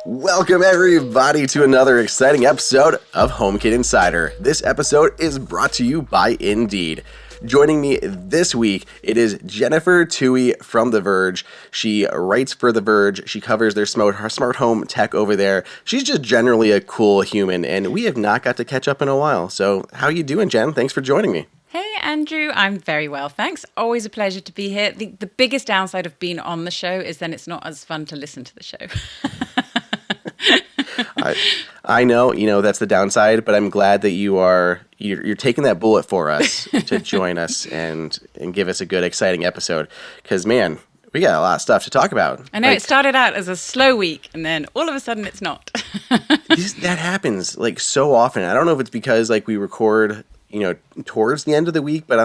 Welcome everybody to another exciting episode of HomeKit Insider. This episode is brought to you by Indeed. Joining me this week, it is Jennifer Tuohy from The Verge. She writes for The Verge. She covers their smart home tech over there. She's just generally a cool human, and we have not got to catch up in a while. So how you doing, Jen? Thanks for joining me. Hey, Andrew. I'm very well, thanks. Always a pleasure to be here. The biggest downside of being on the show is then it's not as fun to listen to the show. I know, that's the downside, but I'm glad that you're taking that bullet for us to join us and give us a good, exciting episode. Because, man, we got a lot of stuff to talk about. I know, it started out as a slow week, and then all of a sudden it's not. That happens, so often. I don't know if it's because, we record, towards the end of the week, but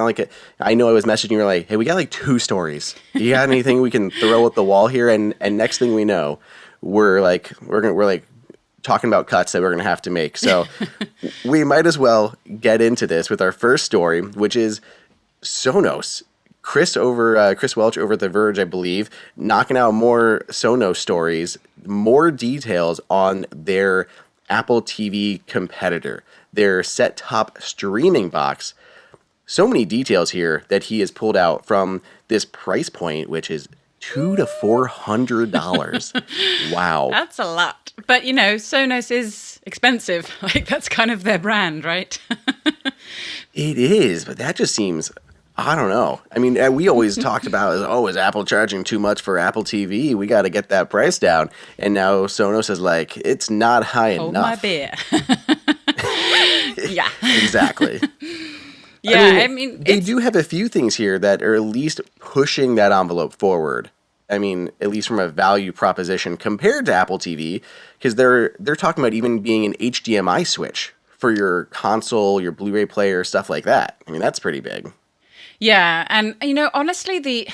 I know I was messaging you, like, hey, we got, 2 stories. You got anything we can throw at the wall here? And next thing we know, we're talking about cuts that we're going to have to make. So we might as well get into this with our first story, which is Sonos. Chris Welch over at The Verge, I believe, knocking out more Sonos stories, more details on their Apple TV competitor, their set-top streaming box. So many details here that he has pulled out from this price point, which is $200 to $400. Wow. That's a lot. But, Sonos is expensive. That's kind of their brand, right? It is, but that just seems, I don't know. I mean, we always talked about, is Apple charging too much for Apple TV? We got to get that price down. And now Sonos is like, it's not high enough. Hold my beer. Yeah. Exactly. Yeah, they do have a few things here that are at least pushing that envelope forward. At least from a value proposition compared to Apple TV, because they're talking about even being an HDMI switch for your console, your Blu-ray player, stuff like that. That's pretty big. Yeah, and honestly, the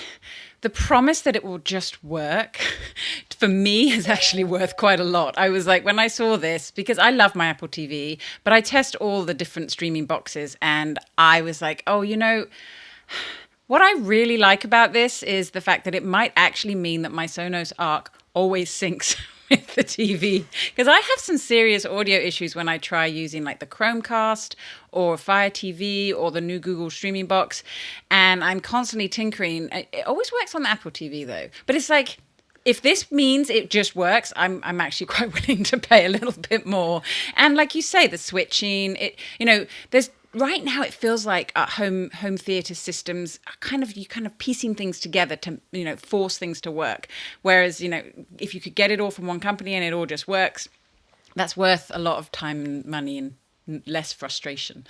promise that it will just work for me is actually worth quite a lot. I was like, when I saw this, because I love my Apple TV, but I test all the different streaming boxes, and I was like, what I really like about this is the fact that it might actually mean that my Sonos Arc always syncs with the TV. Because I have some serious audio issues when I try using the Chromecast or Fire TV or the new Google streaming box. And I'm constantly tinkering. It always works on the Apple TV though. But it's if this means it just works, I'm actually quite willing to pay a little bit more. And like you say, the switching, there's right now it feels like home theater systems are kind of piecing things together to force things to work. Whereas if you could get it all from one company and it all just works, that's worth a lot of time and money and less frustration.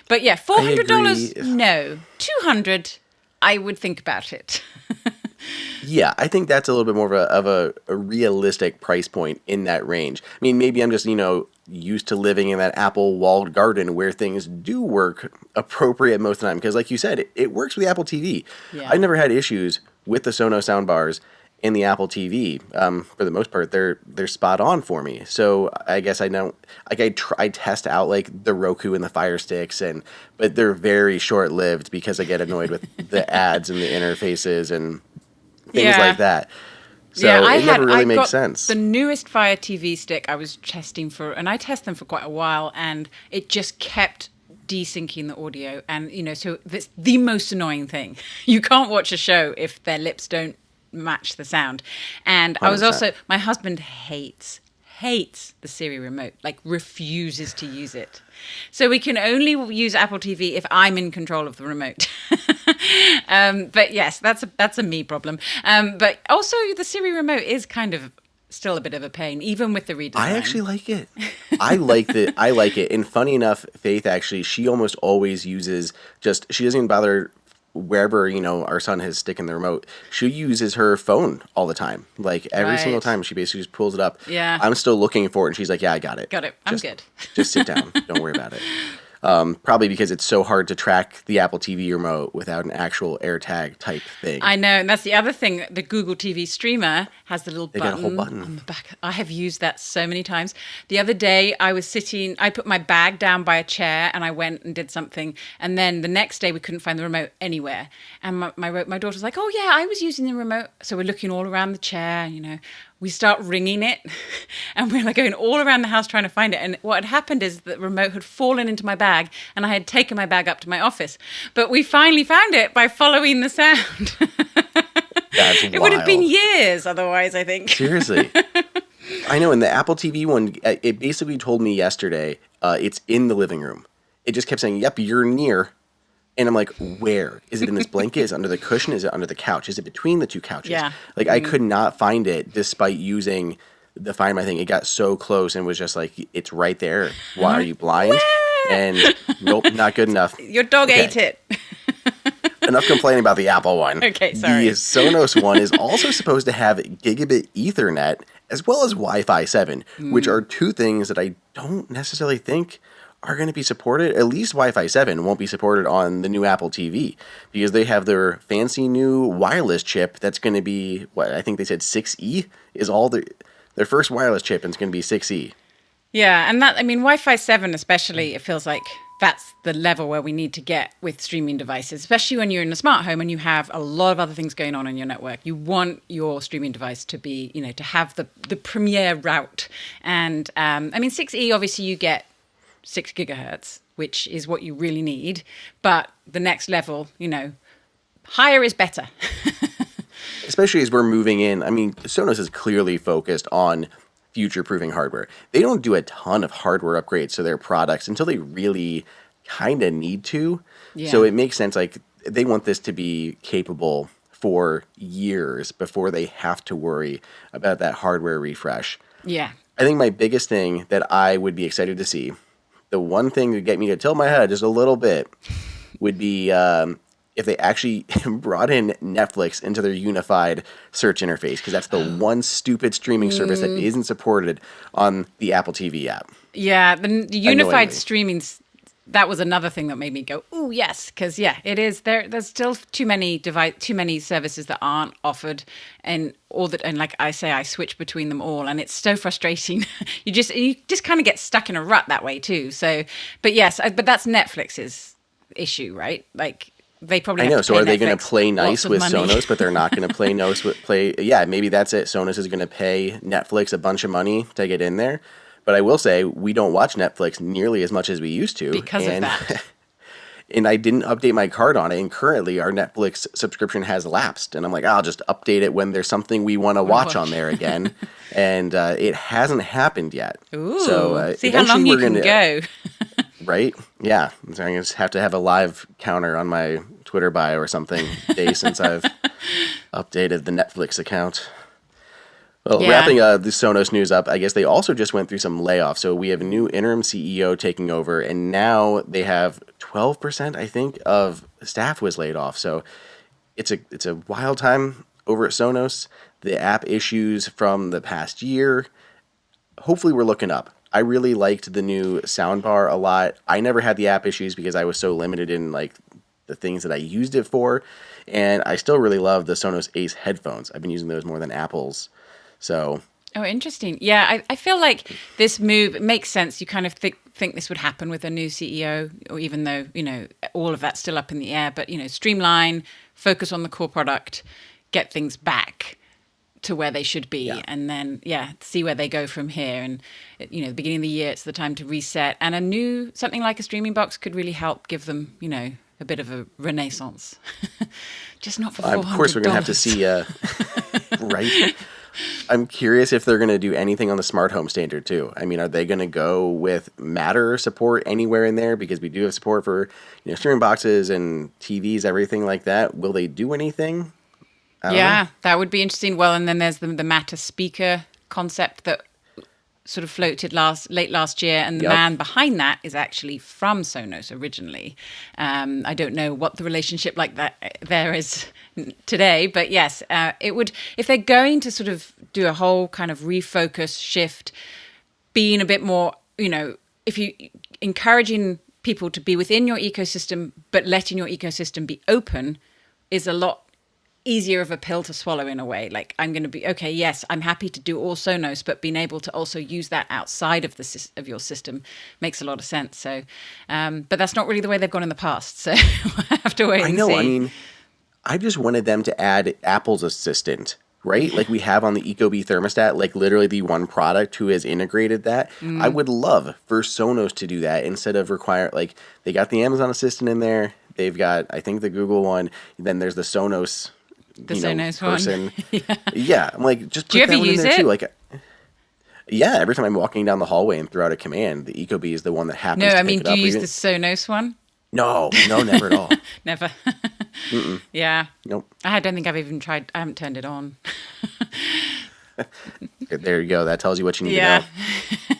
But yeah, $400, no. $200, I would think about it. Yeah, I think that's a little bit more of a realistic price point in that range. Maybe I'm just, used to living in that Apple walled garden where things do work appropriate most of the time. Because like you said, it works with the Apple TV. Yeah. I've never had issues with the Sonos soundbars in the Apple TV. For the most part, they're spot on for me. So I guess I don't, I test out the Roku and the Fire Sticks, but they're very short-lived because I get annoyed with the ads and the interfaces and things like that. So it never really makes sense. The newest Fire TV stick I was testing for, and I test them for quite a while, and it just kept desyncing the audio. And, so that's the most annoying thing. You can't watch a show if their lips don't match the sound. And 100%. I was also, my husband hates the Siri remote, refuses to use it. So we can only use Apple TV if I'm in control of the remote. But yes, that's a me problem. But also the Siri remote is kind of still a bit of a pain, even with the redesign. I actually like it. I like it. And funny enough, Faith actually, she almost always uses she doesn't even bother wherever, our son has sticking the remote, she uses her phone all the time. Every single time she basically just pulls it up. Yeah. I'm still looking for it and she's like, yeah, I got it. I'm good. Just sit down. Don't worry about it. Probably because it's so hard to track the Apple TV remote without an actual AirTag type thing. I know, and that's the other thing. The Google TV streamer has the little button, got a whole button on the back. I have used that so many times. The other day, I put my bag down by a chair, and I went and did something. And then the next day, we couldn't find the remote anywhere. And my daughter was like, "Oh yeah, I was using the remote." So we're looking all around the chair, we start ringing it, and we're like going all around the house trying to find it. And what had happened is the remote had fallen into my bag, and I had taken my bag up to my office. But we finally found it by following the sound. That's wild. It would have been years otherwise, I think. Seriously. I know, in the Apple TV one, it basically told me yesterday it's in the living room. It just kept saying, yep, you're near. And I'm like, where? Is it in this blanket? Is it under the cushion? Is it under the couch? Is it between the two couches? Yeah. Like, I could not find it despite using the Find My thing. It got so close and was just like, it's right there. Why are you blind? And nope, not good enough. Your dog ate it. Enough complaining about the Apple one. Okay, sorry. The Sonos one is also supposed to have gigabit Ethernet as well as Wi-Fi 7, which are two things that I don't necessarily think are going to be supported. At least Wi-Fi 7 won't be supported on the new Apple TV because they have their fancy new wireless chip that's going to be, what, I think they said 6E is all their first wireless chip, and it's going to be 6E. Yeah, and that, I mean, Wi-Fi 7 especially, it feels like that's the level where we need to get with streaming devices, especially when you're in a smart home and you have a lot of other things going on your network. You want your streaming device to be, to have the premier route. And, I mean, 6E, obviously you get 6 gigahertz, which is what you really need. But the next level, higher is better. Especially as we're moving in. I mean, Sonos is clearly focused on future-proofing hardware. They don't do a ton of hardware upgrades to their products until they really kind of need to. Yeah. So it makes sense. Like, they want this to be capable for years before they have to worry about that hardware refresh. Yeah. I think my biggest thing that I would be excited to see, the one thing that would get me to tilt my head just a little bit, would be if they actually brought in Netflix into their unified search interface, because that's the one stupid streaming service that isn't supported on the Apple TV app. Yeah, the unified streaming, that was another thing that made me go, "Ooh, yes," because it is there's still too many services that aren't offered, and like I say, I switch between them all, and it's so frustrating. you just kind of get stuck in a rut that way too. So, but yes, but that's Netflix's issue, right? Like, they probably have to so pay are they Netflix going to play nice with money. Sonos, but they're not going to play nice with yeah, maybe that's it. Sonos is going to pay Netflix a bunch of money to get in there. But I will say, we don't watch Netflix nearly as much as we used to. Because of that. And I didn't update my card on it, and currently our Netflix subscription has lapsed. And I'm like, I'll just update it when there's something we want to watch on there again. And it hasn't happened yet. Ooh, so see how long you can go. Right? Yeah. So I just have to have a live counter on my Twitter bio or something day since I've updated the Netflix account. Well, wrapping the Sonos news up, I guess they also just went through some layoffs. So we have a new interim CEO taking over, and now they have 12%, I think, of staff was laid off. So it's a wild time over at Sonos. The app issues from the past year, hopefully we're looking up. I really liked the new soundbar a lot. I never had the app issues because I was so limited in like the things that I used it for. And I still really love the Sonos Ace headphones. I've been using those more than Apple's. So. Oh, interesting. Yeah, I feel like this move makes sense. You kind of think this would happen with a new CEO, or even though, all of that's still up in the air. But, streamline, focus on the core product, get things back to where they should be, and then see where they go from here. And the beginning of the year, it's the time to reset, and something like a streaming box could really help give them a bit of a renaissance. Just not for $400. Of course, we're gonna have to see right. I'm curious if they're going to do anything on the smart home standard too. I mean, are they going to go with Matter support anywhere in there? Because we do have support for streaming boxes and TVs, everything like that. Will they do anything? Yeah, that would be interesting. Well, and then there's the Matter speaker concept that sort of floated late last year, and the man behind that is actually from Sonos originally. I don't know what the relationship like that there is today, but yes, it would, if they're going to sort of do a whole kind of refocus shift, being a bit more, if you encouraging people to be within your ecosystem, but letting your ecosystem be open is a lot easier of a pill to swallow in a way. Like, I'm going to be, okay, yes, I'm happy to do all Sonos, but being able to also use that outside of of your system makes a lot of sense. So, but that's not really the way they've gone in the past. So we'll have to wait and see. I mean, I just wanted them to add Apple's Assistant right? Like we have on the Ecobee thermostat, like literally the one product who has integrated that. I would love for Sonos to do that instead of require, like, they got the Amazon Assistant in there. They've got, I think, the Google one. Then there's the Sonos, The Sonos one. person. Yeah. I'm like, just Do you put ever that one in use there too. it? Like, yeah, every time I'm walking down the hallway and throw out a command, the Ecobee is the one that happens No, to I pick mean, it do up. you Or use even, the Sonos one? no, never at all. Never. Yeah. Nope. I don't think I've even tried. I haven't turned it on. There you go. That tells you what you need Yeah. to know.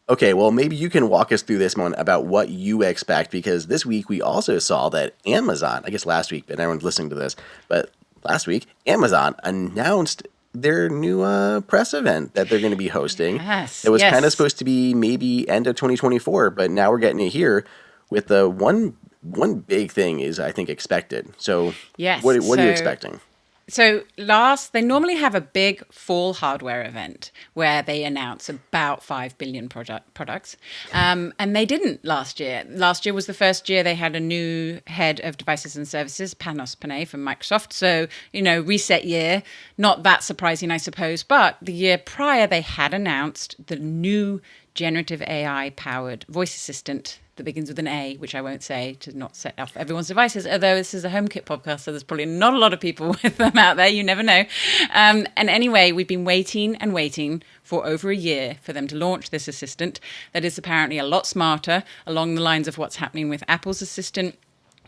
Okay, well, maybe you can walk us through this one about what you expect, because this week we also saw that Amazon, I guess last week, but everyone's listening to this, but last week, Amazon announced their new press event that they're going to be hosting. Yes, It was kind of yes. supposed to be maybe end of 2024, but now we're getting it here with the one big thing is, I think, expected. So Yes, what are you so- expecting? So they normally have a big fall hardware event where they announce about 5 billion products. And they didn't last year. Last year was the first year they had a new head of devices and services, Panos Panay from Microsoft. So, reset year, not that surprising, I suppose. But the year prior, they had announced the new generative AI powered voice assistant that begins with an A, which I won't say to not set off everyone's devices, although this is a HomeKit podcast, so there's probably not a lot of people with them out there. You never know. And anyway, we've been waiting and waiting for over a year for them to launch this assistant that is apparently a lot smarter along the lines of what's happening with Apple's assistant,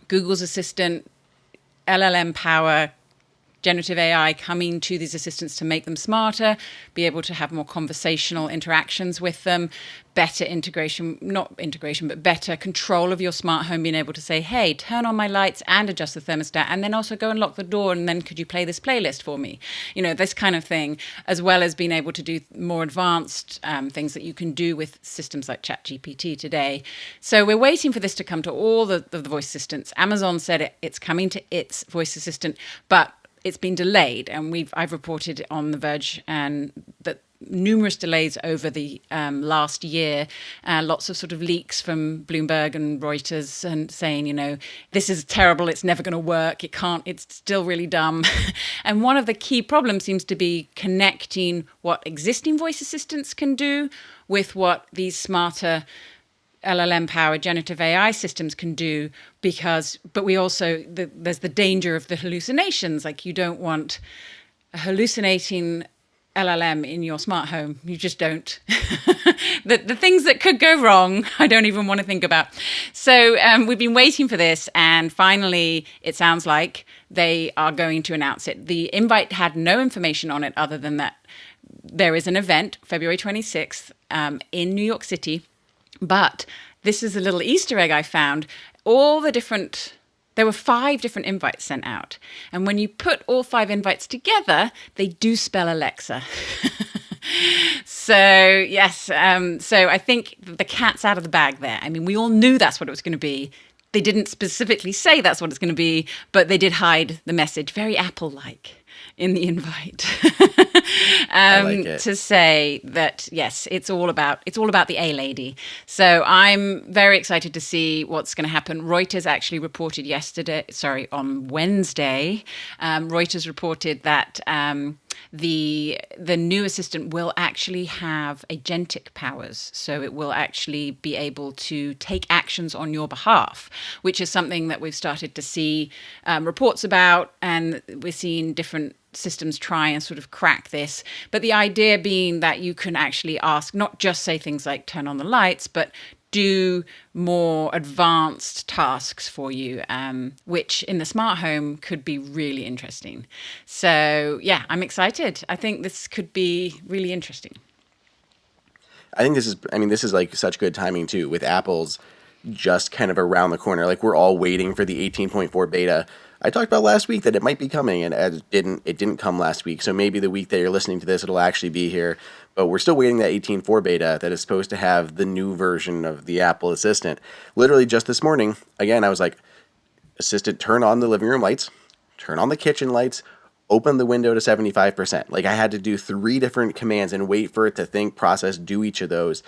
Google's assistant, LLM power, generative AI coming to these assistants to make them smarter, be able to have more conversational interactions with them, better integration, not integration, but better control of your smart home, being able to say, hey, turn on my lights and adjust the thermostat, and then also go and lock the door, and then could you play this playlist for me? This kind of thing, as well as being able to do more advanced things that you can do with systems like ChatGPT today. So we're waiting for this to come to all the voice assistants. Amazon said it's coming to its voice assistant, but it's been delayed, and I've reported on the Verge and that numerous delays over the last year, lots of sort of leaks from Bloomberg and Reuters and saying, this is terrible, it's never going to work, it's still really dumb. And one of the key problems seems to be connecting what existing voice assistants can do with what these smarter LLM-powered generative AI systems can do, but we also, there's the danger of the hallucinations. Like, you don't want a hallucinating LLM in your smart home. You just don't. The things that could go wrong, I don't even want to think about. So we've been waiting for this, and finally, it sounds like they are going to announce it. The invite had no information on it other than that there is an event, February 26th, in New York City. But this is a little Easter egg I found. There were 5 different invites sent out. And when you put all 5 invites together, they do spell Alexa. So, yes. So I think the cat's out of the bag there. I mean, we all knew that's what it was going to be. They didn't specifically say that's what it's going to be, but they did hide the message, very Apple-like, in the invite. I like it. To say that, yes, it's all about the A lady. So I'm very excited to see what's going to happen. Reuters actually reported on Wednesday, Reuters reported that the new assistant will actually have agentic powers. So it will actually be able to take actions on your behalf, which is something that we've started to see reports about, and we're seeing different systems try and sort of crack this. But the idea being that you can actually ask, not just say things like turn on the lights, but do more advanced tasks for you, which in the smart home could be really interesting. So yeah, I'm excited. I think this could be really interesting. I think this is like such good timing too, with Apple's just kind of around the corner. Like, we're all waiting for the 18.4 beta. I talked about last week that it might be coming, and it didn't come last week. So maybe the week that you're listening to this, it'll actually be here. But we're still waiting that 18.4 beta that is supposed to have the new version of the Apple Assistant. Literally just this morning, again, I was like, Assistant, turn on the living room lights, turn on the kitchen lights, open the window to 75%. Like, I had to do 3 different commands and wait for it to think, process, do each of those.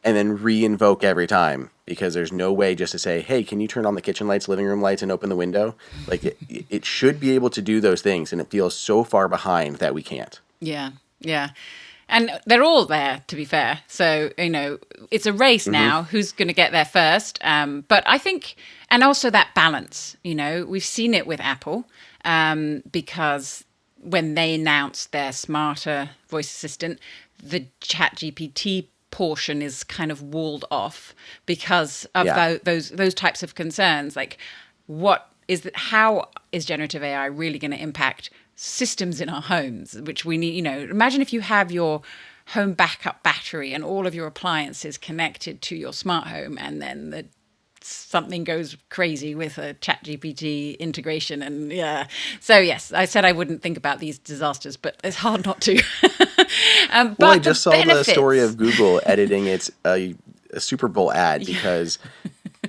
and then re-invoke every time, because there's no way just to say, hey, can you turn on the kitchen lights, living room lights, and open the window? Like, it should be able to do those things, and it feels so far behind that we can't. Yeah, yeah. And they're all there, to be fair. So, it's a race now, who's going to get there first. But I think, and also that balance, we've seen it with Apple, because when they announced their smarter voice assistant, the ChatGPT portion is kind of walled off because of those types of concerns. Like, how is generative AI really going to impact systems in our homes, which we need? Imagine if you have your home backup battery and all of your appliances connected to your smart home, and then something goes crazy with a ChatGPT integration. And so yes, I said I wouldn't think about these disasters, but it's hard not to. But I just saw the story of Google editing its a Super Bowl ad because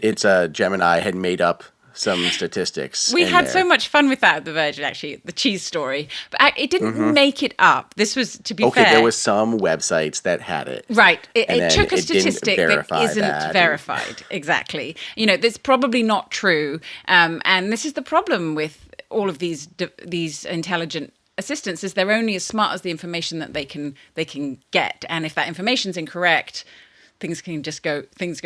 its Gemini had made up some statistics. We had so much fun with that at the Verge, actually, the cheese story. But it didn't make it up. This was, to be fair. Okay, there was some websites that had it. Right. It took a statistic that isn't verified. Exactly. That's probably not true. And this is the problem with all of these intelligent assistants, is they're only as smart as the information that they can get. And if that information's incorrect, things go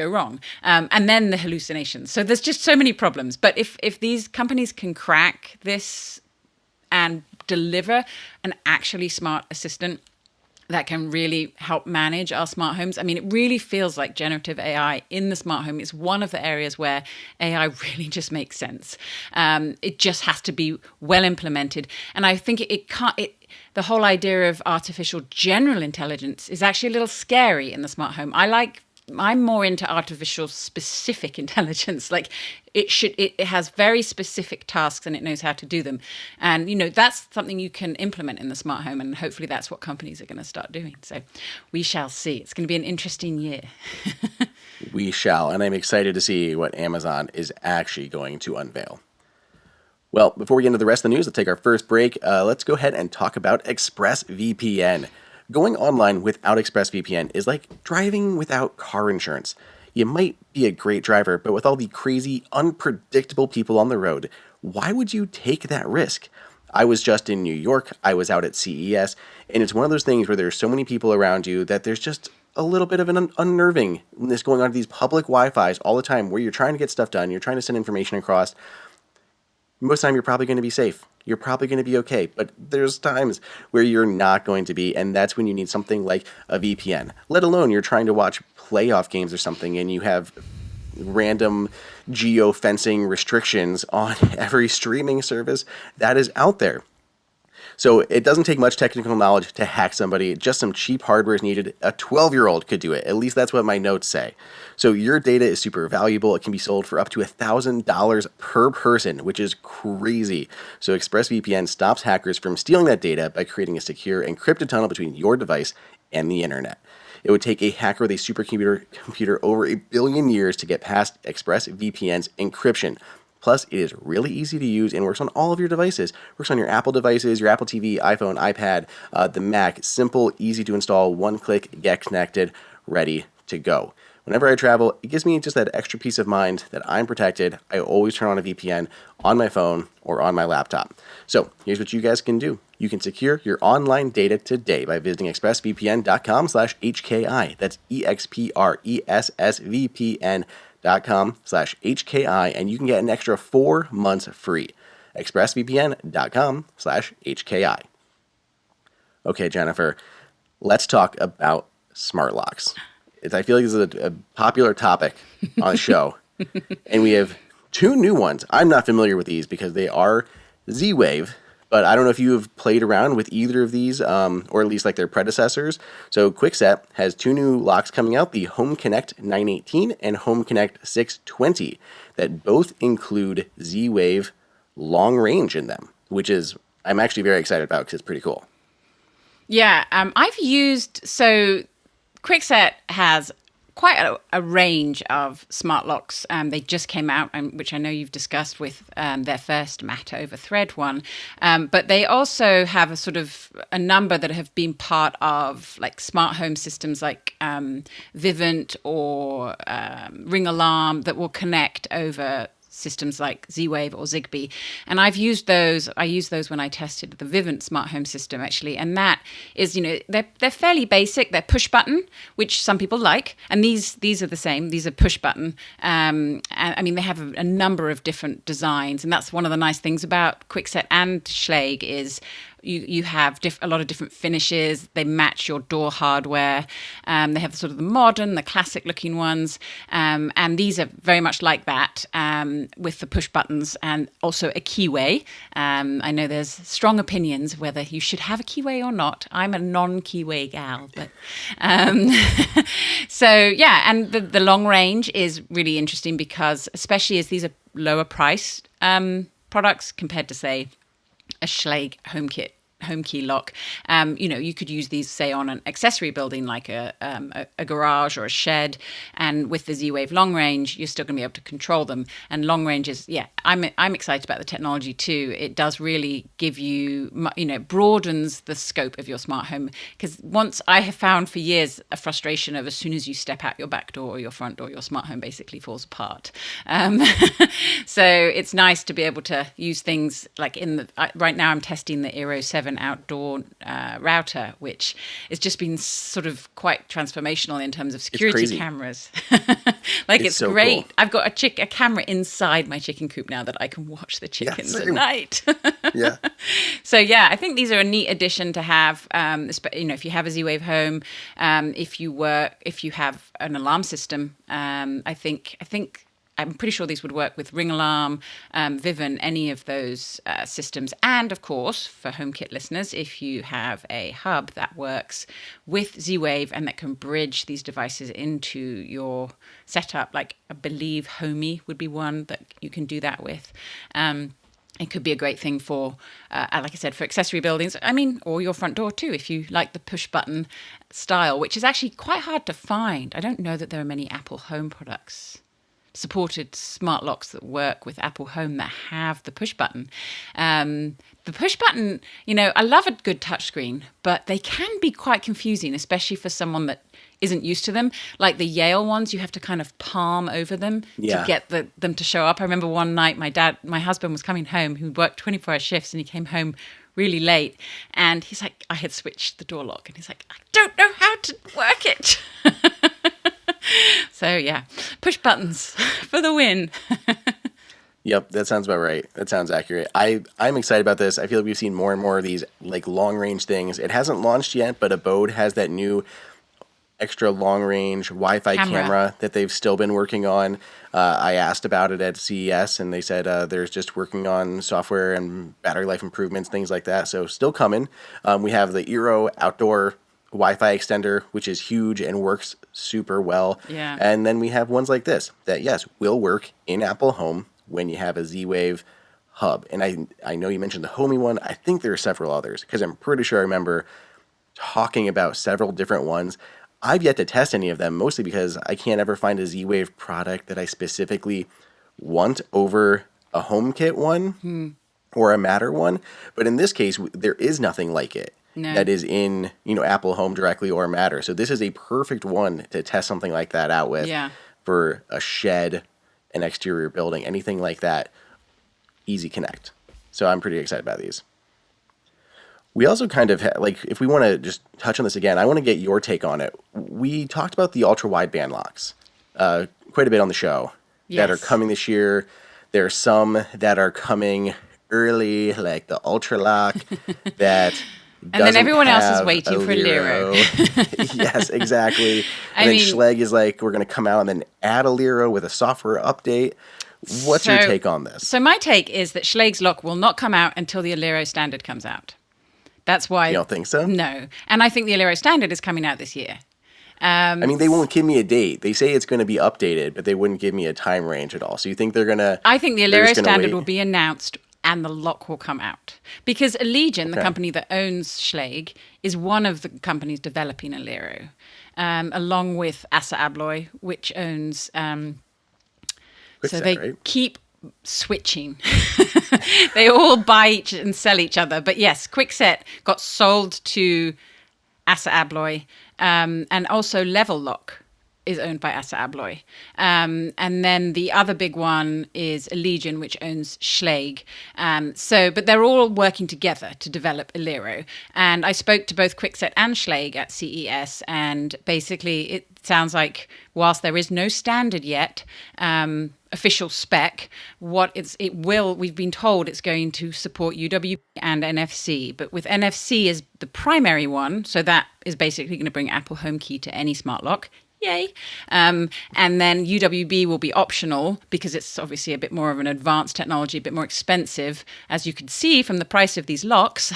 wrong. And then the hallucinations. So there's just so many problems. But if these companies can crack this and deliver an actually smart assistant that can really help manage our smart homes, I mean, it really feels like generative AI in the smart home is one of the areas where AI really just makes sense. It just has to be well implemented. And I think the whole idea of artificial general intelligence is actually a little scary in the smart home. I'm more into artificial specific intelligence. Like, it has very specific tasks and it knows how to do them. And, that's something you can implement in the smart home. And hopefully that's what companies are going to start doing. So we shall see. It's going to be an interesting year. We shall. And I'm excited to see what Amazon is actually going to unveil. Well, before we get into the rest of the news, let's take our first break. Let's go ahead and talk about ExpressVPN. Going online without ExpressVPN is like driving without car insurance. You might be a great driver, but with all the crazy, unpredictable people on the road, why would you take that risk? I was just in New York. I was out at CES, and it's one of those things where there's so many people around you that there's just a little bit of an unnervingness going on to these public Wi-Fis all the time, where you're trying to get stuff done, you're trying to send information across. Most of the time, you're probably going to be safe. You're probably going to be okay. But there's times where you're not going to be, and that's when you need something like a VPN. Let alone you're trying to watch playoff games or something, and you have random geo-fencing restrictions on every streaming service that is out there. So it doesn't take much technical knowledge to hack somebody. Just some cheap hardware is needed. A 12-year-old could do it. At least that's what my notes say. So your data is super valuable. It can be sold for up to $1,000 per person, which is crazy. So ExpressVPN stops hackers from stealing that data by creating a secure encrypted tunnel between your device and the internet. It would take a hacker with a supercomputer over 1 billion years to get past ExpressVPN's encryption. Plus, it is really easy to use and works on all of your devices. Works on your Apple devices, your Apple TV, iPhone, iPad, the Mac. Simple, easy to install, one click, get connected, ready to go. Whenever I travel, it gives me just that extra peace of mind that I'm protected. I always turn on a VPN on my phone or on my laptop. So here's what you guys can do. You can secure your online data today by visiting expressvpn.com/HKI. That's expressvpn.com/HKI, and you can get an extra 4 months free. expressvpn.com/HKI. Okay, Jennifer, let's talk about smart locks. I feel like this is a popular topic on the show. And we have 2 new ones. I'm not familiar with these because they are Z-Wave, but I don't know if you have played around with either of these, or at least like their predecessors. So Kwikset has 2 new locks coming out, the HomeConnect 918 and HomeConnect 620, that both include Z-Wave long range in them, which I'm actually very excited about because it's pretty cool. Yeah, I've used... So Kwikset has quite a range of smart locks. They just came out, which I know you've discussed with their first Matte over Thread one. But they also have a number that have been part of like smart home systems like Vivint or Ring Alarm that will connect over systems like Z-Wave or Zigbee. And I've used those. I used those when I tested the Vivint smart home system, actually. And that is, they're fairly basic. They're push button, which some people like. And these are the same. These are push button. And I mean, they have a number of different designs. And that's one of the nice things about Kwikset and Schlage is you have a lot of different finishes. They match your door hardware. They have sort of the modern, the classic looking ones. And these are very much like that with the push buttons and also a keyway. I know there's strong opinions whether you should have a keyway or not. I'm a non-keyway gal. But so, yeah, and the long range is really interesting because especially as these are lower priced products compared to, say, a Schlage home key lock. You could use these, say, on an accessory building like a garage or a shed. And with the Z-Wave long range, you're still going to be able to control them. And long range is, I'm excited about the technology too. It does really give you, broadens the scope of your smart home. Because once I have found for years a frustration of as soon as you step out your back door or your front door, your smart home basically falls apart. So it's nice to be able to use things like right now I'm testing the Eero 7 outdoor router, which has just been sort of quite transformational in terms of security cameras. It's so great. Cool. I've got a camera inside my chicken coop now that I can watch the chickens at night. Yeah. So yeah, I think these are a neat addition to have. If you have a Z-Wave home, if you have an alarm system, I'm pretty sure these would work with Ring Alarm, Vivint, any of those systems. And of course, for HomeKit listeners, if you have a hub that works with Z-Wave and that can bridge these devices into your setup, like I believe Homey would be one that you can do that with. It could be a great thing for, like I said, for accessory buildings. I mean, or your front door too, if you like the push button style, which is actually quite hard to find. I don't know that there are many Apple Home products supported smart locks that work with Apple Home that have the push button. The push button, I love a good touchscreen, but they can be quite confusing, especially for someone that isn't used to them. Like the Yale ones, you have to kind of palm over them to get them to show up. I remember one night my husband was coming home, who worked 24-hour shifts, and he came home really late. And he's like, I had switched the door lock. And he's like, I don't know how to work it. So yeah, push buttons for the win. Yep, that sounds about right. That sounds accurate. I'm excited about this. I feel like we've seen more and more of these like long range things. It hasn't launched yet, but Abode has that new extra long range Wi-Fi camera that they've still been working on. I asked about it at CES, and they said they're just working on software and battery life improvements, things like that. So still coming. We have the Eero outdoor Wi-Fi extender, which is huge and works super well. Yeah. And then we have ones like this that, yes, will work in Apple Home when you have a Z-Wave hub. And I know you mentioned the Homey one. I think there are several others because I'm pretty sure I remember talking about several different ones. I've yet to test any of them, mostly because I can't ever find a Z-Wave product that I specifically want over a HomeKit one or a Matter one. But in this case, there is nothing like it. No. That is in, Apple Home directly or Matter. So this is a perfect one to test something like that out with for a shed, an exterior building, anything like that. Easy connect. So I'm pretty excited about these. We also kind of, if we want to just touch on this again, I want to get your take on it. We talked about the ultra-wideband locks quite a bit on the show that are coming this year. There are some that are coming early, like the Ultra Lock that... And then everyone else is waiting for Lero. Yes, exactly. And then Schlage is like, we're going to come out and then add a Lero with a software update. What's your take on this? So my take is that Schlage's lock will not come out until the Alero standard comes out. That's why... You don't think so? No. And I think the Alero standard is coming out this year. They won't give me a date. They say it's going to be updated, but they wouldn't give me a time range at all. So you think they're going to... I think the Alero standard will be announced and the lock will come out. Because Allegion, the Okay. company that owns Schlage, is one of the companies developing Alero, along with Assa Abloy, which owns... so Kwikset, they right? keep switching. They all buy each and sell each other. But yes, Kwikset got sold to Assa Abloy, and also Level Lock is owned by Assa Abloy. And then the other big one is Allegion, which owns Schlage. But they're all working together to develop Alero. And I spoke to both Kwikset and Schlage at CES, and basically it sounds like whilst there is no standard yet, official spec, we've been told it's going to support UWB and NFC, but with NFC as the primary one, so that is basically going to bring Apple HomeKey to any smart lock. Yay. And then UWB will be optional because it's obviously a bit more of an advanced technology, a bit more expensive. As you can see from the price of these locks,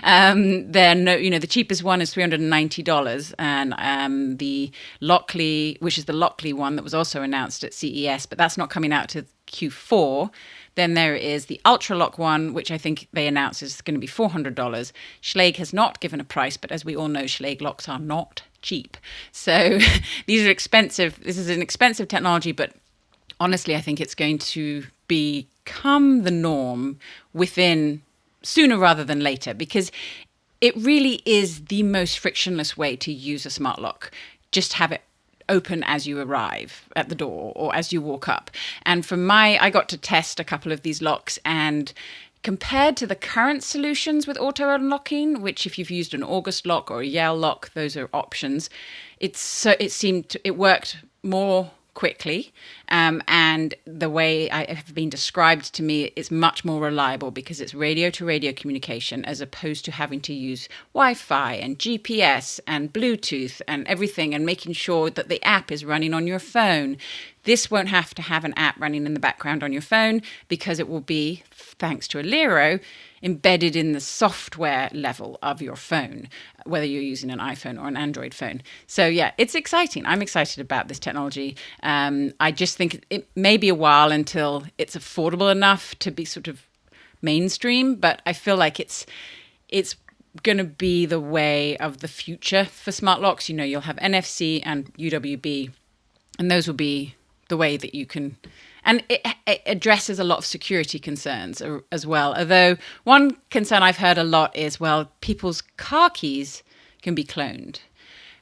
the cheapest one is $390, and the Lockley, which is the Lockley one that was also announced at CES, but that's not coming out to Q4. Then there is the Ultra Lock one, which I think they announced is going to be $400. Schlage has not given a price, but as we all know, Schlage locks are not cheap. So these are expensive. This is an expensive technology, but honestly, I think it's going to become the norm within sooner rather than later, because it really is the most frictionless way to use a smart lock. Just have it open as you arrive at the door or as you walk up. And I got to test a couple of these locks, and compared to the current solutions with auto unlocking, which if you've used an August lock or a Yale lock, those are options. It worked more quickly, and the way I have been described to me, it's much more reliable because it's radio to radio communication as opposed to having to use Wi-Fi and GPS and Bluetooth and everything, and making sure that the app is running on your phone. This won't have to have an app running in the background on your phone because it will be, thanks to Alero, embedded in the software level of your phone, whether you're using an iPhone or an Android phone. So yeah, it's exciting. I'm excited about this technology. I just think it may be a while until it's affordable enough to be sort of mainstream, but I feel like it's going to be the way of the future for smart locks. You'll have NFC and UWB, and those will be the way that you can... And it addresses a lot of security concerns as well. Although one concern I've heard a lot is, well, people's car keys can be cloned.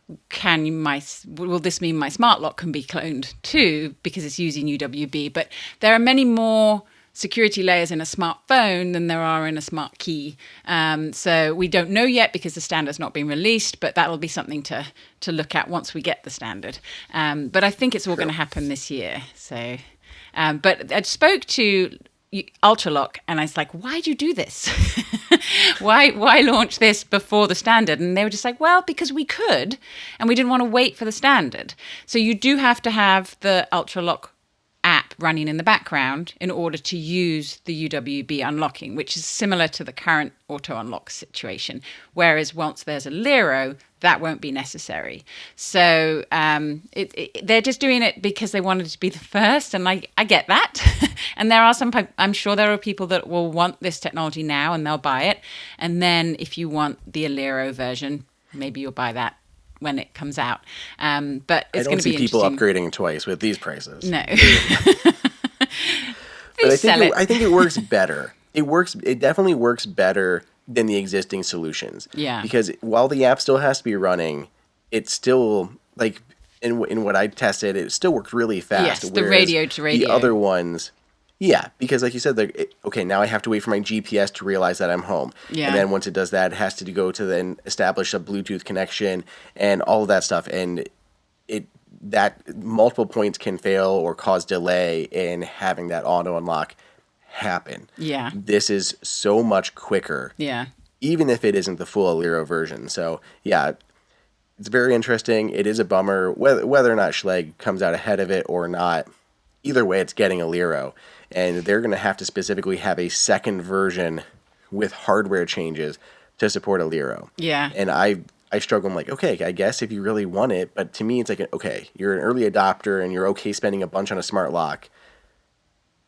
Will this mean my smart lock can be cloned too because it's using UWB? But there are many more security layers in a smartphone than there are in a smart key. So we don't know yet because the standard's not been released, but that'll be something to look at once we get the standard. But I think it's all going to happen this year. So... but I spoke to Ultralock, and I was like, why'd you do this? Why launch this before the standard? And they were just like, well, because we could, and we didn't want to wait for the standard. So you do have to have the Ultralock app running in the background in order to use the UWB unlocking, which is similar to the current auto unlock situation. Whereas once there's a Lero, that won't be necessary. So they're just doing it because they wanted to be the first, and I get that. And I'm sure there are people that will want this technology now and they'll buy it. And then if you want the Alero version, maybe you'll buy that when it comes out. But it's going to be interesting. I don't see people upgrading twice with these prices. No. But I think it works better. It definitely works better than the existing solutions. Yeah. Because while the app still has to be running, it's still like in what I tested, it still worked really fast. Yes, the radio to radio. The other ones, yeah, because like you said, okay, now I have to wait for my GPS to realize that I'm home. Yeah. And then once it does that, it has to go to then establish a Bluetooth connection and all of that stuff. And that multiple points can fail or cause delay in having that auto unlock happen. Yeah. This is so much quicker. Yeah. Even if it isn't the full Alero version. So yeah, it's very interesting. It is a bummer whether or not Schlage comes out ahead of it or not. Either way, it's getting Alero, and they're going to have to specifically have a second version with hardware changes to support Alero. Yeah. And I struggle. I'm like, okay, I guess if you really want it, but to me, it's like, okay, you're an early adopter and you're okay spending a bunch on a smart lock.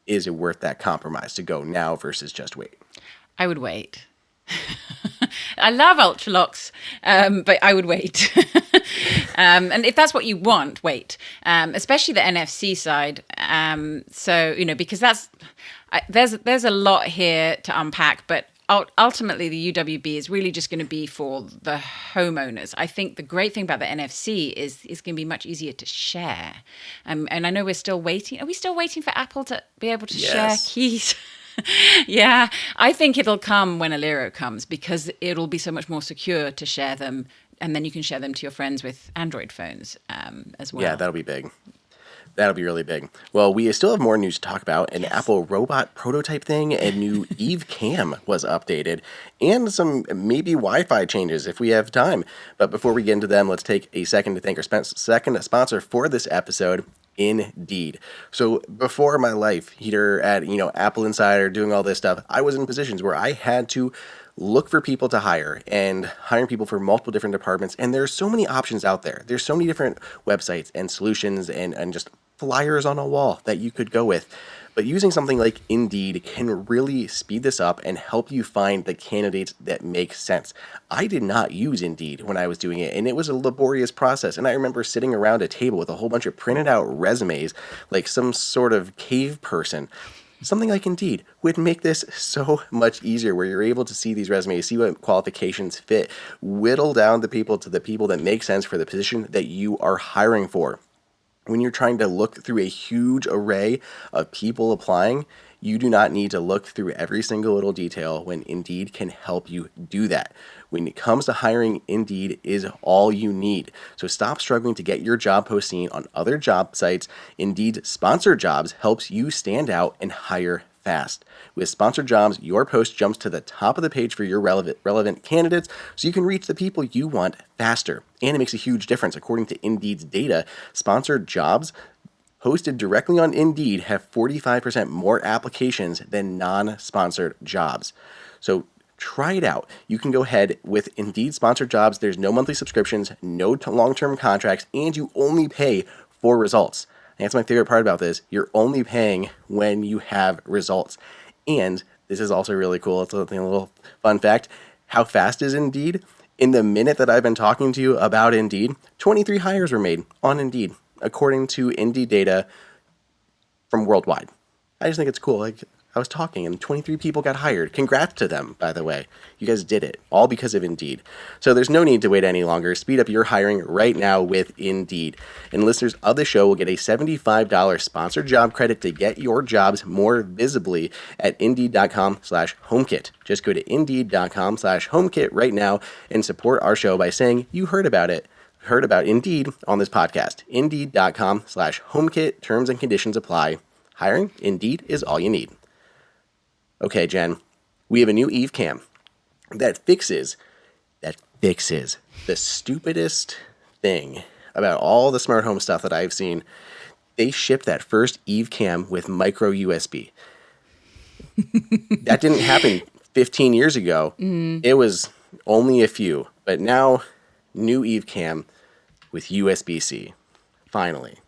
is it worth that compromise to go now versus just wait? I would wait. I love ultra locks, but I would wait. And if that's what you want, wait. Especially the NFC side. Because there's a lot here to unpack, but ultimately the UWB is really just going to be for the homeowners. I think the great thing about the NFC is it's going to be much easier to share. And I know we're still waiting. Are we still waiting for Apple to be able to share keys? Yeah, I think it'll come when Alero comes, because it'll be so much more secure to share them, and then you can share them to your friends with Android phones as well. Yeah, that'll be big. That'll be really big. Well, we still have more news to talk about. An Apple robot prototype thing, a new Eve Cam was updated, and some maybe Wi-Fi changes if we have time. But before we get into them, let's take a second to thank our second sponsor for this episode, Indeed. So before my life here at Apple Insider doing all this stuff, I was in positions where I had to look for people to hire and hiring people for multiple different departments. And there's so many options out there. There's so many different websites and solutions and just flyers on a wall that you could go with. But using something like Indeed can really speed this up and help you find the candidates that make sense. I did not use Indeed when I was doing it, and it was a laborious process. And I remember sitting around a table with a whole bunch of printed out resumes like some sort of cave person. Something like Indeed would make this so much easier, where you're able to see these resumes, see what qualifications fit, whittle down the people to the people that make sense for the position that you are hiring for. When you're trying to look through a huge array of people applying, you do not need to look through every single little detail when Indeed can help you do that. When it comes to hiring, Indeed is all you need. So stop struggling to get your job post seen on other job sites. Indeed Sponsored Jobs helps you stand out and hire fast. With Sponsored Jobs, your post jumps to the top of the page for your relevant candidates, so you can reach the people you want faster. And it makes a huge difference. According to Indeed's data, Sponsored Jobs posted directly on Indeed have 45% more applications than non-sponsored jobs. So try it out. You can go ahead with Indeed Sponsored Jobs. There's no monthly subscriptions, no long-term contracts, and you only pay for results. And that's my favorite part about this. You're only paying when you have results. And this is also really cool. It's a little fun fact. How fast is Indeed? In the minute that I've been talking to you about Indeed, 23 hires were made on Indeed, according to Indeed data from worldwide. I just think it's cool. Like, I was talking and 23 people got hired. Congrats to them, by the way. You guys did it, all because of Indeed. So there's no need to wait any longer. Speed up your hiring right now with Indeed. And listeners of the show will get a $75 sponsored job credit to get your jobs more visibly at Indeed.com/HomeKit. Just go to Indeed.com/HomeKit right now and support our show by saying you heard about Indeed on this podcast. Indeed.com/HomeKit. Terms and conditions apply. Hiring, Indeed is all you need. Okay, Jen, we have a new Eve Cam that fixes the stupidest thing about all the smart home stuff that I've seen. They shipped that first Eve Cam with micro USB. That didn't happen 15 years ago. It was only a few, but now new Eve Cam with USB-C. Finally.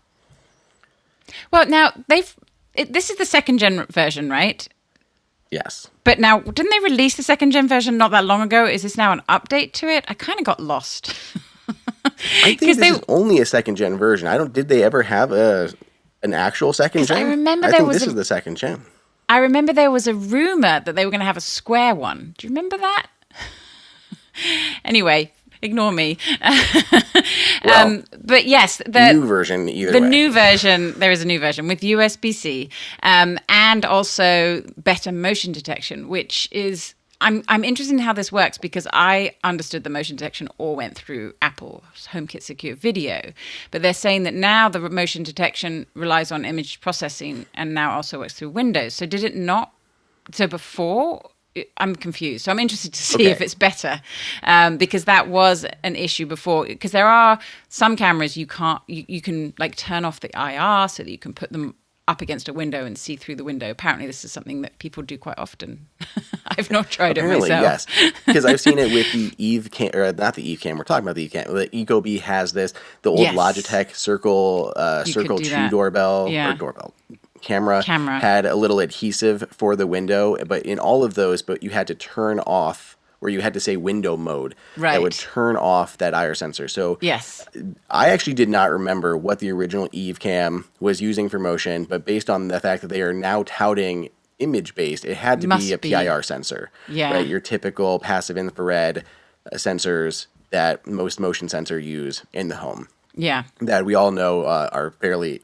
Well, now this is the second gen version, right? Yes. But now, didn't they release the second gen version not that long ago? Is this now an update to it? I kind of got lost. I think this is only a second gen version. Did they ever have an actual second gen? I remember this is the second gen. I remember there was a rumor that they were going to have a square one. Do you remember that? Anyway, ignore me. But yes, the new version either the way. new version, there is a new version with USB-C and also better motion detection, which is I'm interested in how this works, because I understood the motion detection all went through Apple's HomeKit Secure Video, but they're saying that now the motion detection relies on image processing and now also works through Windows. So did it not? So before? I'm confused. So I'm interested to see if it's better, because that was an issue before. Because there are some cameras you can like turn off the IR so that you can put them up against a window and see through the window. Apparently, this is something that people do quite often. I've not tried it myself. Yes, because I've seen it with the Eve Cam, or not the Eve Cam. We're talking about the Eve Cam. The Ecobee has this. The old Logitech Circle 2 doorbell or doorbell. camera Camera. had a little adhesive for the window, but in all of those, but you had to turn off, or you had to say window mode. That would Right. turn off that IR sensor. So Yes. I actually did not remember what the original Eve Cam was using for motion, but based on the fact that they are now touting image based, it had to be Must a be. PIR sensor, Yeah. right? Your typical passive infrared sensors that most motion sensor use in the home Yeah. that we all know are fairly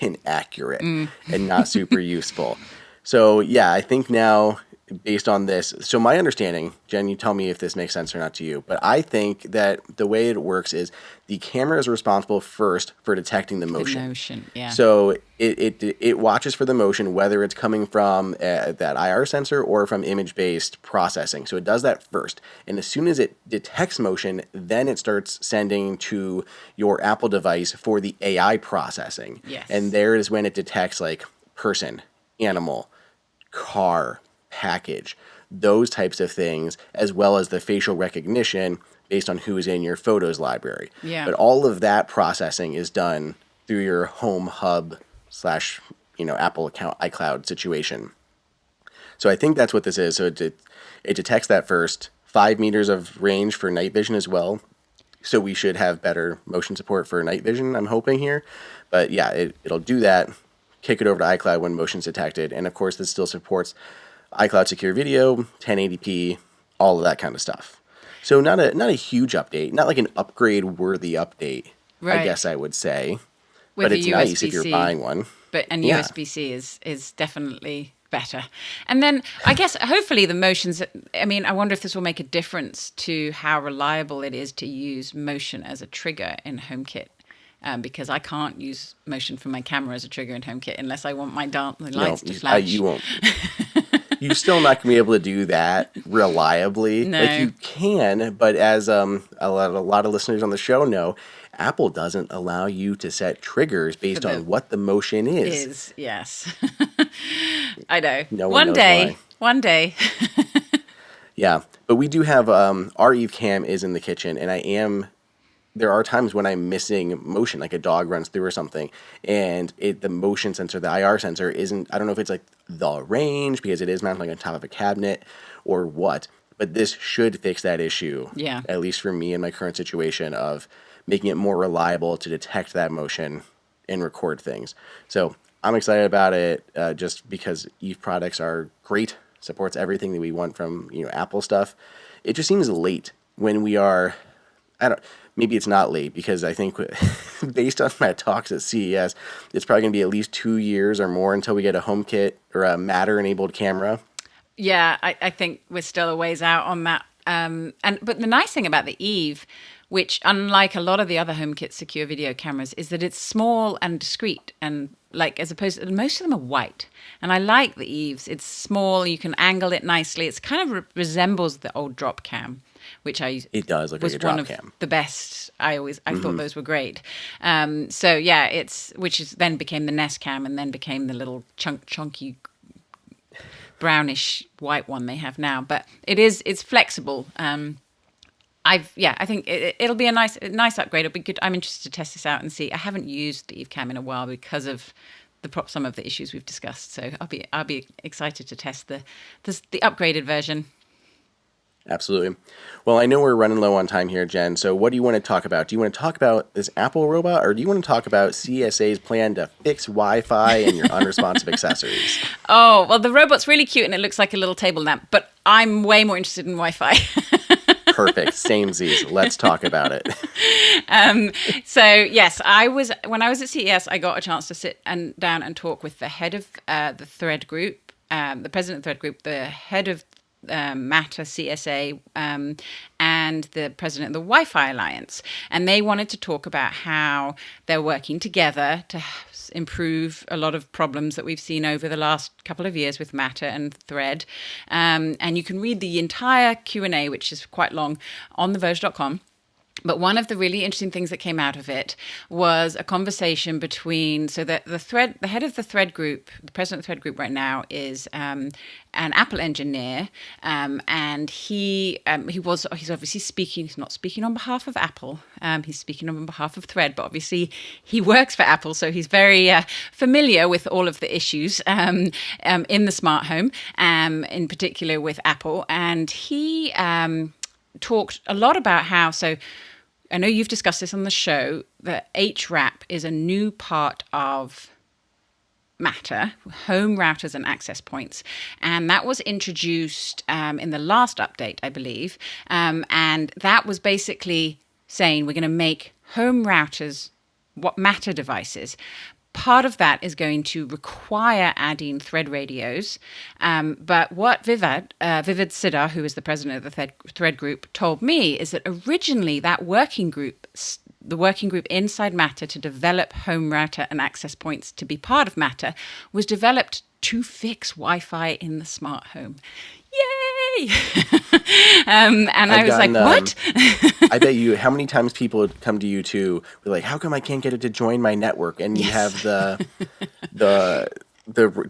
inaccurate and not super useful. So yeah, I think now based on this, so my understanding, Jen, you tell me if this makes sense or not to you, but I think that the way it works is the camera is responsible first for detecting the motion. The motion. Yeah. So it watches for the motion, whether it's coming from that IR sensor or from image-based processing. So it does that first. And as soon as it detects motion, then it starts sending to your Apple device for the AI processing. Yes. And there is when it detects like person, animal, car, package, those types of things, as well as the facial recognition based on who is in your photos library. Yeah. But all of that processing is done through your home hub slash, Apple account iCloud situation. So I think that's what this is. So it detects that first, 5 meters of range for night vision as well. So we should have better motion support for night vision, I'm hoping here. But yeah, it'll do that, kick it over to iCloud when motion's detected. And of course, this still supports iCloud Secure Video, 1080p, all of that kind of stuff. So not a huge update, not like an upgrade-worthy update, I Right. guess I would say. With But a it's nice if you're USB-C. buying one. And Yeah. USB-C is definitely better. And then I guess hopefully the motions, I mean, I wonder if this will make a difference to how reliable it is to use motion as a trigger in HomeKit. Because I can't use motion from my camera as a trigger in HomeKit unless I want my lights to flash. You won't. You're still not going to be able to do that reliably. No. Like you can, but as a lot of listeners on the show know, Apple doesn't allow you to set triggers based on what the motion is. Yes. I know. No one knows why. One day. Yeah, but we do have our Eve Cam is in the kitchen, and there are times when I'm missing motion, like a dog runs through or something, and the motion sensor, the IR sensor, isn't. I don't know if it's like the range because it is mounted like on top of a cabinet or what, but this should fix that issue. Yeah. At least for me in my current situation of making it more reliable to detect that motion and record things. So I'm excited about it just because Eve products are great, supports everything that we want from Apple stuff. It just seems late when we are. Maybe it's not late because I think based on my talks at CES, it's probably going to be at least 2 years or more until we get a HomeKit or a Matter-enabled camera. Yeah, I think we're still a ways out on that. But the nice thing about the Eve, which unlike a lot of the other HomeKit secure video cameras, is that it's small and discreet, and like as opposed to most of them are white. And I like the Eves. It's small, you can angle it nicely. It's kind of resembles the old drop cam, which it does look was like a drop one of cam. the best. I thought those were great. So yeah, which then became the Nest Cam, and then became the little chunky brownish white one they have now. But it's flexible. I think it'll be a nice upgrade. It'll be good. I'm interested to test this out and see. I haven't used the Eve Cam in a while because of some of the issues we've discussed. So I'll be excited to test the upgraded version. Absolutely. Well, I know we're running low on time here, Jen. So what do you want to talk about? Do you want to talk about this Apple robot, or do you want to talk about CSA's plan to fix Wi-Fi and your unresponsive accessories? Oh, well, the robot's really cute and it looks like a little table lamp, but I'm way more interested in Wi-Fi. Perfect. Samesies. Let's talk about it. So yes, when I was at CES, I got a chance to sit down and talk with the head of the Thread group, the president of the Thread group, the head of Matter CSA, and the president of the Wi-Fi Alliance. And they wanted to talk about how they're working together to improve a lot of problems that we've seen over the last couple of years with Matter and Thread. And you can read the entire Q&A, which is quite long, on the Verge.com. But one of the really interesting things that came out of it was a conversation between, so that the head of the thread group, the president of the thread group right now is an Apple engineer, and he's obviously speaking. He's not speaking on behalf of Apple. He's speaking on behalf of Thread, but obviously he works for Apple, so he's very familiar with all of the issues in the smart home, in particular with Apple, and he talked a lot about how, so I know you've discussed this on the show, that HRAP is a new part of Matter, home routers and access points. And that was introduced in the last update, I believe. And that was basically saying we're going to make home routers what Matter devices. Part of that is going to require adding thread radios. But what Vivid Siddhar, who is the president of the thread group, told me is that originally that working group, the working group inside Matter to develop home router and access points to be part of Matter, was developed to fix Wi-Fi in the smart home. Yay! I was like, what? I bet you, how many times people would come to you to be like, how come I can't get it to join my network? And you have the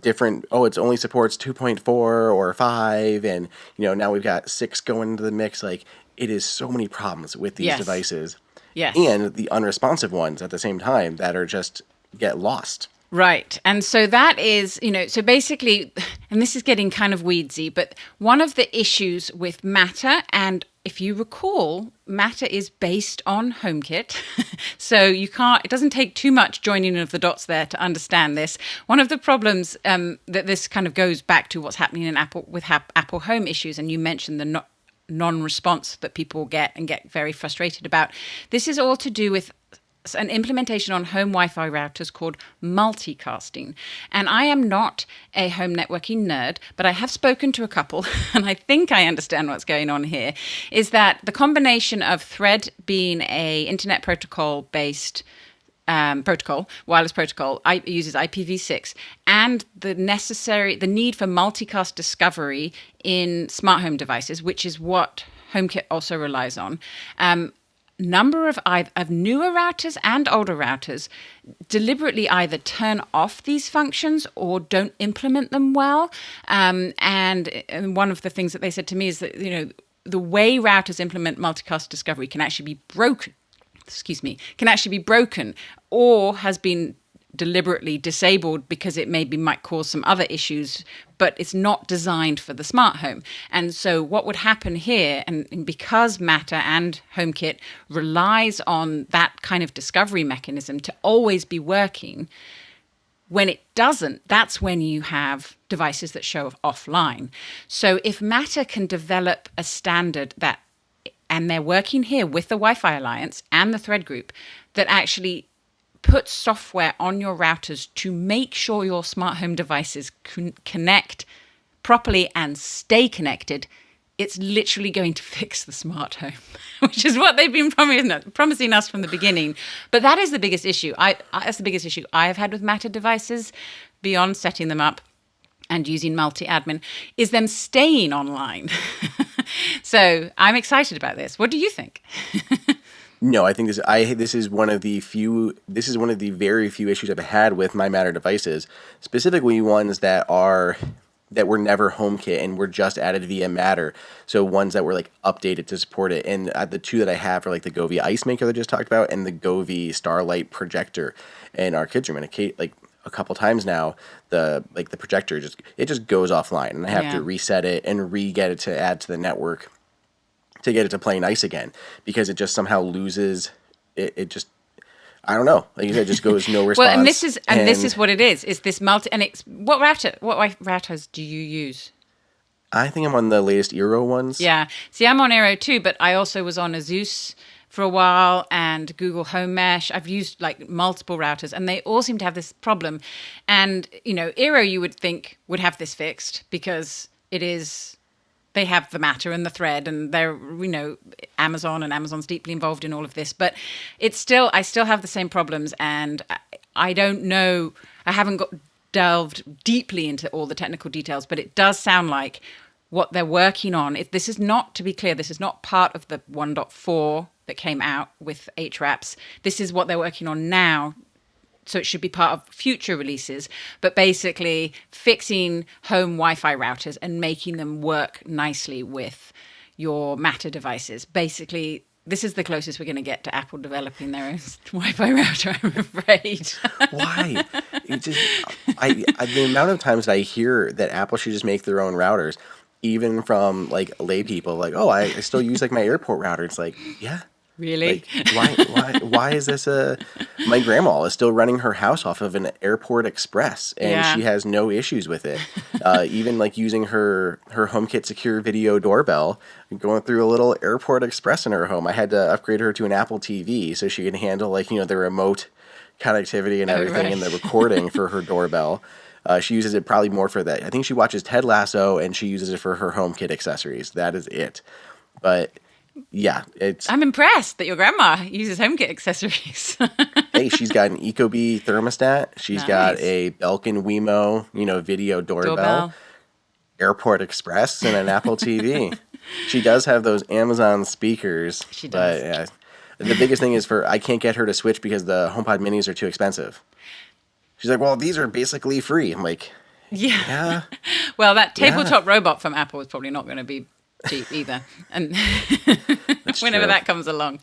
different, it only supports 2.4 or 5. And, now we've got 6 going into the mix. Like, it is so many problems with these devices. Yes. And the unresponsive ones at the same time that are just get lost. Right. And so that is, so basically, and this is getting kind of weedsy, but one of the issues with Matter, and if you recall, Matter is based on HomeKit. So it doesn't take too much joining of the dots there to understand this. One of the problems that this kind of goes back to what's happening in Apple with Apple Home issues, and you mentioned the non-response that people get and get very frustrated about. This is all to do with an implementation on home Wi-Fi routers called multicasting. And I am not a home networking nerd, but I have spoken to a couple, and I think I understand what's going on here, is that the combination of Thread being a internet protocol-based wireless protocol, uses IPv6, and the need for multicast discovery in smart home devices, which is what HomeKit also relies on. Number of newer routers and older routers deliberately either turn off these functions or don't implement them well. And one of the things that they said to me is that, the way routers implement multicast discovery can actually be broken. Or has been deliberately disabled because it might cause some other issues, but it's not designed for the smart home. And so what would happen here, and because Matter and HomeKit relies on that kind of discovery mechanism to always be working, when it doesn't, that's when you have devices that show offline. So if Matter can develop a standard that, and they're working here with the Wi-Fi Alliance and the Thread Group, that actually put software on your routers to make sure your smart home devices connect properly and stay connected, it's literally going to fix the smart home, which is what they've been promising us from the beginning. But that is the biggest issue. That's the biggest issue I have had with Matter devices, beyond setting them up and using multi-admin, is them staying online. So I'm excited about this. What do you think? No, I think this is one of the very few issues I've had with my Matter devices, specifically ones that were never HomeKit and were just added via Matter. So ones that were like updated to support it. And the two that I have are like the Govee Ice Maker that I just talked about and the Govee Starlight projector in our kids' room. And like a couple times now, the projector just goes offline, and I have to reset it and get it to add to the network to get it to play nice again, because it just somehow loses it just, I don't know, like you said, it just goes no response. Well, and this is what it is this multi, and it's what routers do you use? I think I'm on the latest Eero ones. Yeah, see, I'm on Eero too, but I also was on Asus for a while and Google Home Mesh. I've used like multiple routers, and they all seem to have this problem. And Eero, you would think, would have this fixed, because they have the Matter and the Thread, and they're, Amazon, and Amazon's deeply involved in all of this. But I still have the same problems, and I don't know. I haven't delved deeply into all the technical details, but it does sound like what they're working on. This is not, to be clear, this is not part of the 1.4 that came out with HWraps. This is what they're working on now. So it should be part of future releases, but basically fixing home Wi-Fi routers and making them work nicely with your Matter devices. Basically, this is the closest we're going to get to Apple developing their own Wi-Fi router, I'm afraid. Why? It just, the amount of times that I hear that Apple should just make their own routers, even from like lay people, like, oh, I still use like my airport router. It's like, yeah. Really? Like, why is this my grandma is still running her house off of an Airport Express, and she has no issues with it. Even like using her HomeKit secure video doorbell, going through a little Airport Express in her home. I had to upgrade her to an Apple TV so she can handle like, the remote connectivity and everything and the recording for her doorbell. She uses it probably more for that. I think she watches Ted Lasso and she uses it for her HomeKit accessories. That is it. But yeah, I'm impressed that your grandma uses HomeKit accessories. Hey, she's got an Ecobee thermostat. She's got a Belkin Wemo, video doorbell, Airport Express, and an Apple TV. She does have those Amazon speakers. She does. But the biggest thing is I can't get her to switch because the HomePod Minis are too expensive. She's like, well, these are basically free. I'm like, yeah. Well, that tabletop robot from Apple is probably not going to be cheap either, and whenever that comes along.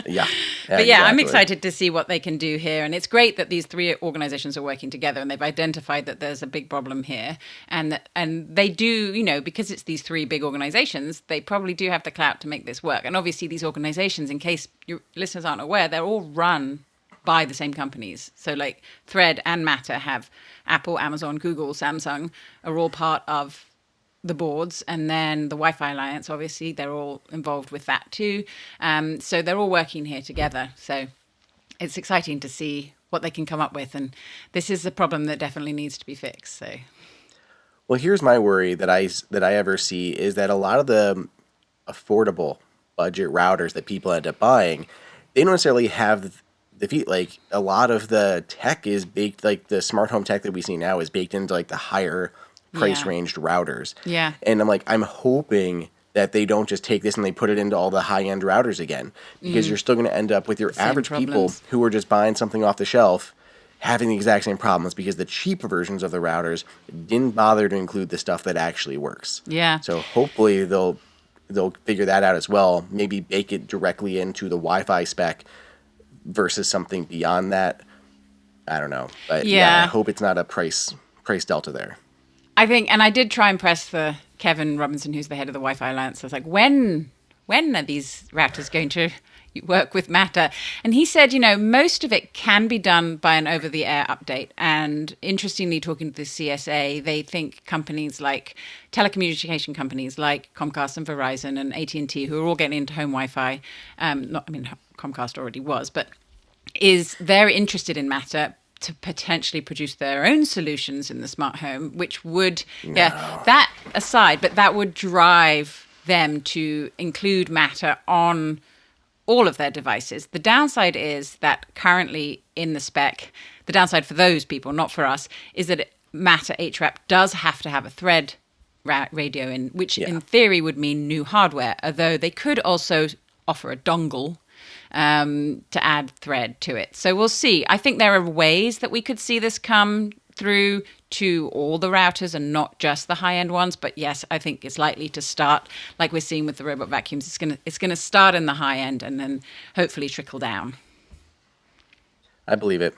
Yeah. But yeah, I'm excited to see what they can do here, and it's great that these three organizations are working together, and they've identified that there's a big problem here, and they do, because it's these three big organizations, they probably do have the clout to make this work. And obviously these organizations, in case your listeners aren't aware, they're all run by the same companies. So like Thread and Matter have Apple, Amazon, Google, Samsung are all part of the boards, and then the Wi-Fi Alliance, obviously, they're all involved with that too. So they're all working here together. So it's exciting to see what they can come up with. And this is a problem that definitely needs to be fixed. So, well, here's my worry that I ever see is that a lot of the affordable budget routers that people end up buying, they don't necessarily have like a lot of the tech is baked, like the smart home tech that we see now is baked into like the higher price ranged routers. Yeah. And I'm hoping that they don't just take this and they put it into all the high end routers again, because you're still going to end up with your average people who are just buying something off the shelf having the exact same problems because the cheaper versions of the routers didn't bother to include the stuff that actually works. Yeah. So hopefully they'll figure that out as well. Maybe bake it directly into the Wi-Fi spec versus something beyond that. I don't know. But yeah I hope it's not a price delta there. I think, and I did try and press for Kevin Robinson, who's the head of the Wi-Fi Alliance. I was like, when are these routers going to work with Matter? And he said, most of it can be done by an over-the-air update. And interestingly, talking to the CSA, they think companies like telecommunication companies like Comcast and Verizon and AT&T, who are all getting into home Wi-Fi, Comcast already was, but they're interested in Matter to potentially produce their own solutions in the smart home, which would, that aside, but that would drive them to include Matter on all of their devices. The downside is that currently in the spec, the downside for those people, not for us, is that Matter HWrap does have to have a Thread radio in, which in theory would mean new hardware, although they could also offer a dongle to add Thread to it. So we'll see. I think there are ways that we could see this come through to all the routers and not just the high-end ones. But yes, I think it's likely to start, like we're seeing with the robot vacuums. It's gonna start in the high end and then hopefully trickle down. I believe it.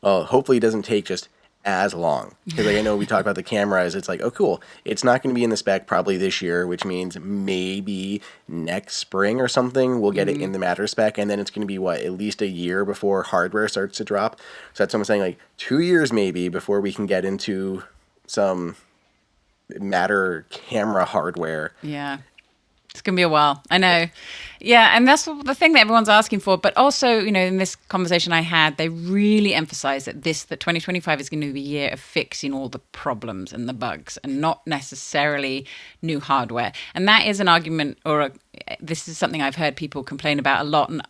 Well, hopefully it doesn't take just as long, because I know we talk about the cameras. It's like, oh, cool. It's not going to be in the spec probably this year, which means maybe next spring or something we'll get it in the Matter spec, and then it's going to be at least a year before hardware starts to drop. So that's what I'm saying, like 2 years maybe before we can get into some Matter camera hardware. Yeah. It's going to be a while. I know. Yeah, and that's the thing that everyone's asking for. But also, in this conversation I had, they really emphasized that 2025 is going to be a year of fixing all the problems and the bugs and not necessarily new hardware. And that is an argument, this is something I've heard people complain about a lot, and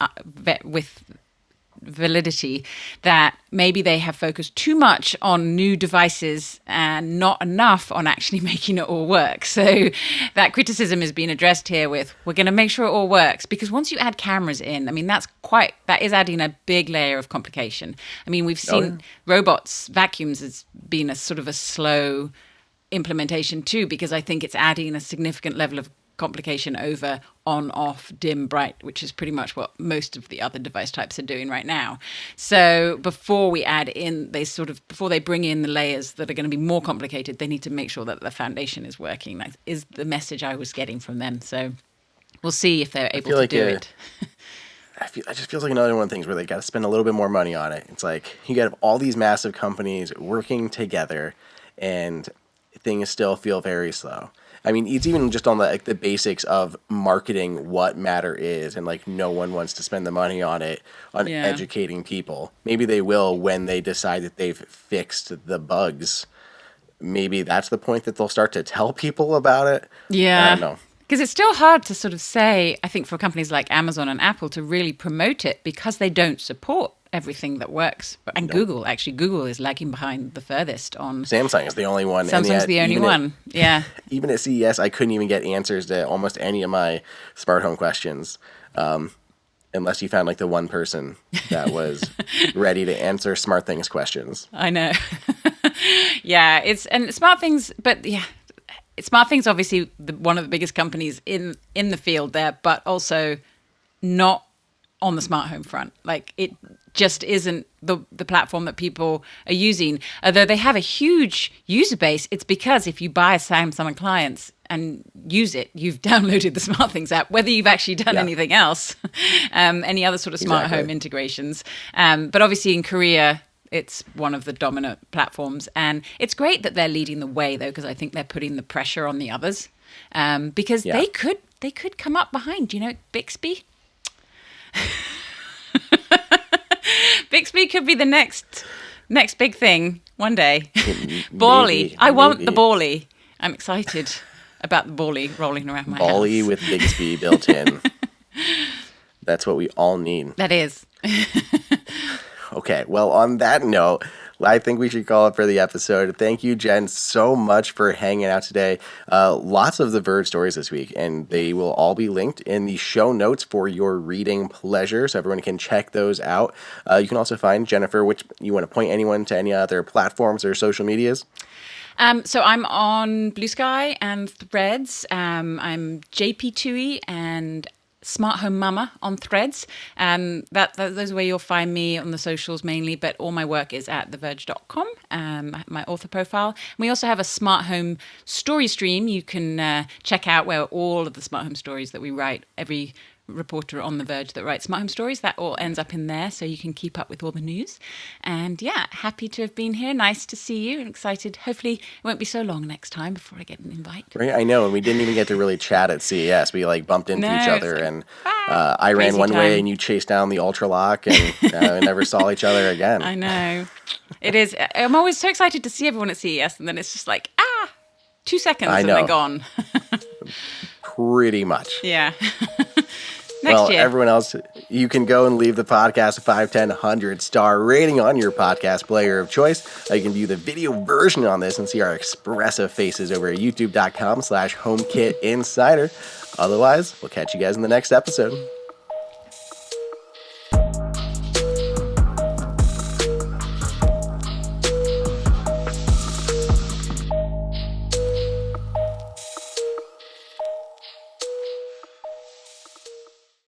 with validity that maybe they have focused too much on new devices and not enough on actually making it all work. So that criticism is being addressed here with, we're going to make sure it all works, because once you add cameras in, I mean, that is adding a big layer of complication. I mean, we've seen robots, vacuums has been a sort of a slow implementation too, because I think it's adding a significant level of complication over on, off, dim, bright, which is pretty much what most of the other device types are doing right now. So before we add in, before they bring in the layers that are going to be more complicated, they need to make sure that the foundation is working. That is the message I was getting from them. So we'll see if they're able to do it. It just feels like another one of the things where they got to spend a little bit more money on it. It's like you got all these massive companies working together, and things still feel very slow. I mean, it's even just on the basics of marketing what Matter is, and like no one wants to spend the money on it, on educating people. Maybe they will when they decide that they've fixed the bugs. Maybe that's the point that they'll start to tell people about it. Yeah. I don't know. Because it's still hard to sort of say, I think, for companies like Amazon and Apple to really promote it, because they don't support everything that works. And Google is lagging behind the furthest on. Samsung is the only one. Samsung's the only one. Yeah. Even at CES, I couldn't even get answers to almost any of my smart home questions, unless you found like the one person that was ready to answer smart things questions. I know. Yeah, and smart things, but yeah. Smart things, obviously, one of the biggest companies in the field there, but also not on the smart home front. Like, it just isn't the platform that people are using. Although they have a huge user base, it's because if you buy a Samsung appliance and use it, you've downloaded the SmartThings app, whether you've actually done anything else, any other sort of smart home integrations. But obviously in Korea, it's one of the dominant platforms. And it's great that they're leading the way, though, because I think they're putting the pressure on the others. Because they could come up behind, Bixby. Bixby could be the next big thing one day. Bally. I want the Bally. I'm excited about the Bally rolling around my house. Bally with Bixby built in. That's what we all need. That is. Okay, well, on that note, I think we should call it for the episode. Thank you, Jen, so much for hanging out today. Lots of the Verge stories this week, and they will all be linked in the show notes for your reading pleasure, so everyone can check those out. You can also find Jennifer, which you want to point anyone to any other platforms or social medias? So I'm on Blue Sky and Threads. I'm JP Tuohy and Smart Home Mama on Threads. Those are where you'll find me on the socials mainly, but all my work is at theverge.com, my author profile. We also have a smart home story stream you can check out, where all of the smart home stories that we write, every reporter on The Verge that writes smart home stories, that all ends up in there, so you can keep up with all the news. And yeah, happy to have been here. Nice to see you, and excited. Hopefully it won't be so long next time before I get an invite. Right, I know, and we didn't even get to really chat at CES. We bumped into each other, and I ran one way and you chased down the Ultralock, and we never saw each other again. I know. It is. I'm always so excited to see everyone at CES, and then it's just like, 2 seconds and they're gone. Pretty much. Yeah. Well, everyone else, you can go and leave the podcast a 5, 10, 100-star rating on your podcast player of choice. You can view the video version on this and see our expressive faces over at youtube.com/HomeKit Insider. Otherwise, we'll catch you guys in the next episode.